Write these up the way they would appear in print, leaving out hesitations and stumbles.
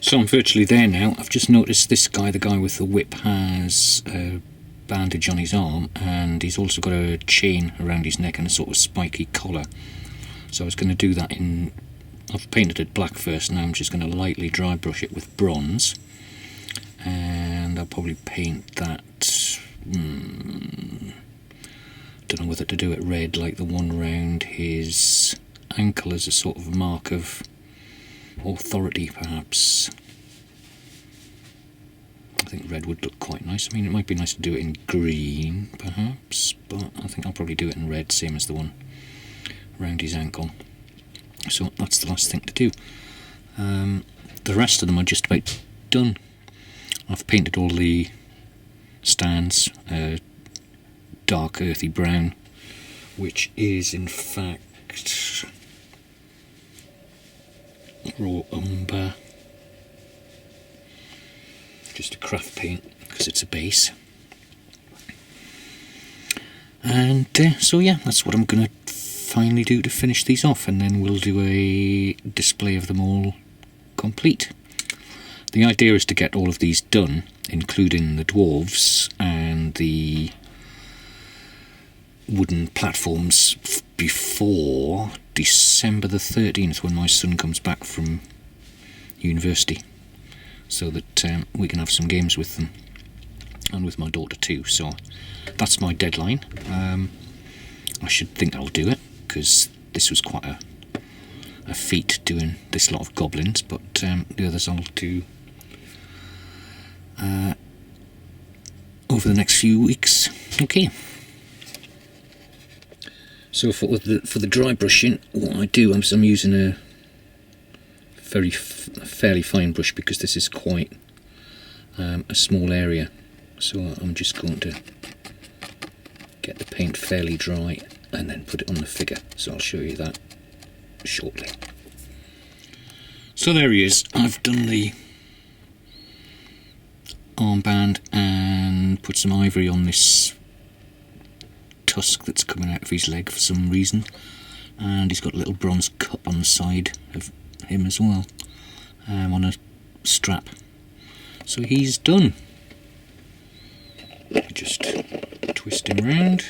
So I'm virtually there now. I've just noticed this guy, the guy with the whip, has a bandage on his arm, and he's also got a chain around his neck and a sort of spiky collar. So I was going to do that in... I've painted it black first, now I'm just going to lightly dry brush it with bronze. And I'll probably paint that... don't know whether to do it red, like the one round his ankle as a sort of mark of authority, perhaps. I think red would look quite nice. I mean, it might be nice to do it in green, perhaps, but I think I'll probably do it in red, same as the one around his ankle. So that's the last thing to do. The rest of them are just about done. I've painted all the stands dark earthy brown, which is in fact raw umber, just a craft paint because it's a base. And so yeah, that's what I'm going to finally do to finish these off, and then we'll do a display of them all complete. The idea is to get all of these done, including the dwarves and the wooden platforms, before December the 13th, when my son comes back from university, so that we can have some games with them, and with my daughter too. So that's my deadline. I should think I'll do it, because this was quite a feat doing this lot of goblins, but the others I'll do over the next few weeks. Okay. So for the dry brushing, what I do is I'm using a fairly fine brush, because this is quite a small area. So I'm just going to get the paint fairly dry and then put it on the figure. So I'll show you that shortly. So there he is. I've done the armband and put some ivory on this tusk that's coming out of his leg for some reason, and he's got a little bronze cup on the side of him as well, on a strap. So he's done. Just twist him round.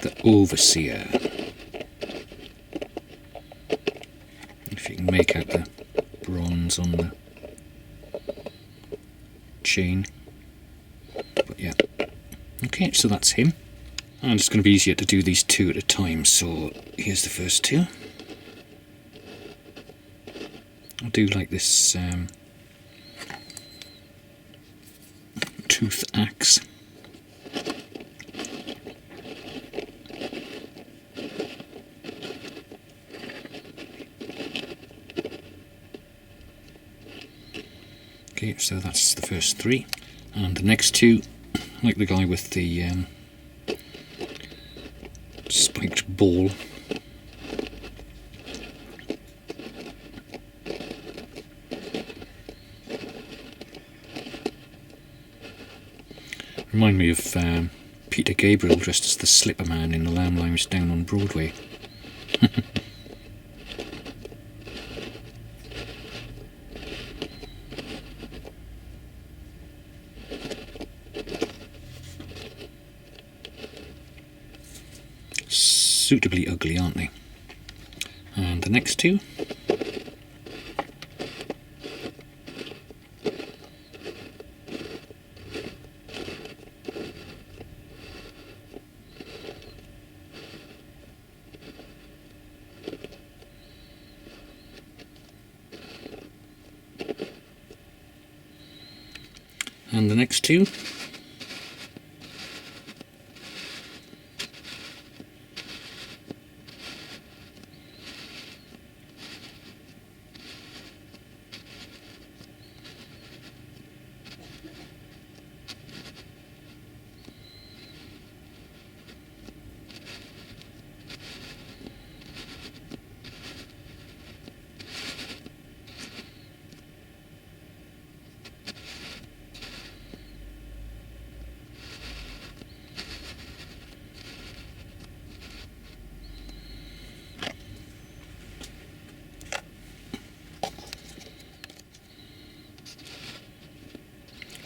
The Overseer. If you can make out the bronze on the chain. But yeah. Okay, so that's him. And it's going to be easier to do these two at a time, so here's the first two. I'll do like this tooth axe. Okay, so that's the first three. And the next two, like the guy with the spiked ball. Remind me of Peter Gabriel dressed as the Slipper Man in The Lamb Lies Down on Broadway. Suitably ugly, aren't they? And the next two. And the next two.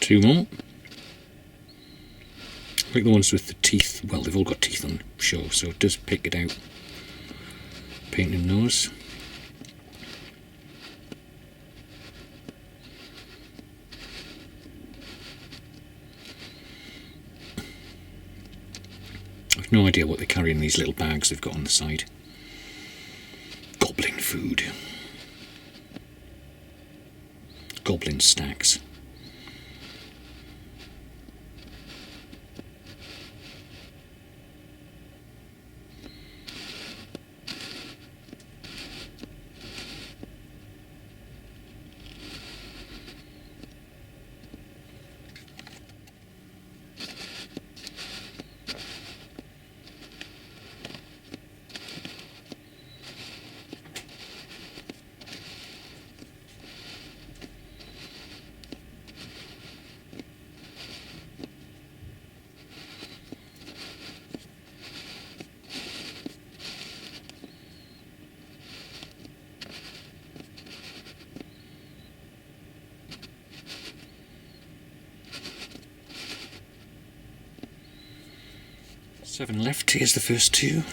2 more. I think the ones with the teeth, well, they've all got teeth on show, so it does pick it out. Painting those. I've no idea what they carry in these little bags they've got on the side. Goblin food. Goblin stacks. Seven left, here's the first 2.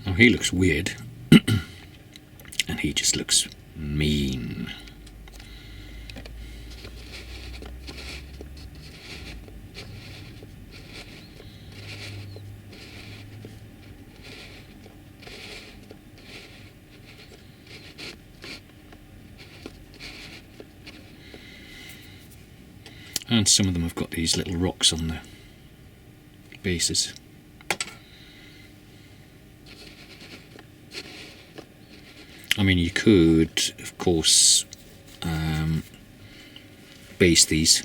Now he looks weird, and he just looks mean. And some of them have got these little rocks on their bases. I mean, you could, of course, base these.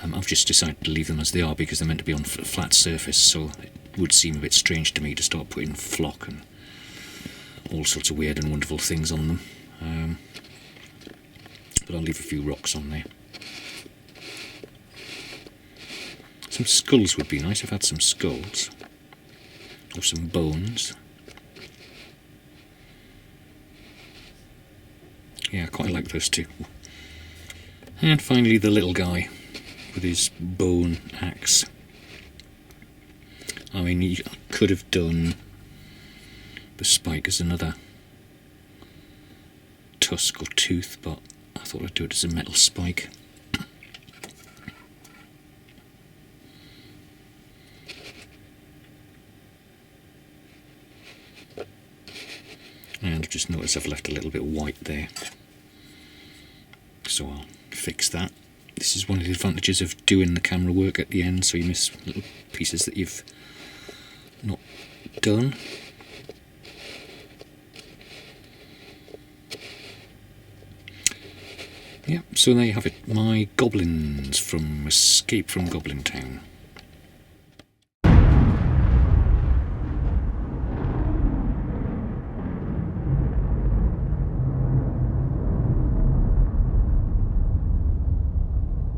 I've just decided to leave them as they are because they're meant to be on a flat surface, so it would seem a bit strange to me to start putting flock and all sorts of weird and wonderful things on them. But I'll leave a few rocks on there. Some skulls would be nice. I've had some skulls. Or some bones. Yeah, I quite like those two. And finally the little guy with his bone axe. I mean, you could have done the spike as another tusk or tooth, but I thought I'd do it as a metal spike. And I've just noticed I've left a little bit white there, so I'll fix that. This is one of the advantages of doing the camera work at the end, so you miss little pieces that you've not done. Yeah, so there you have it, my goblins from Escape from Goblin Town.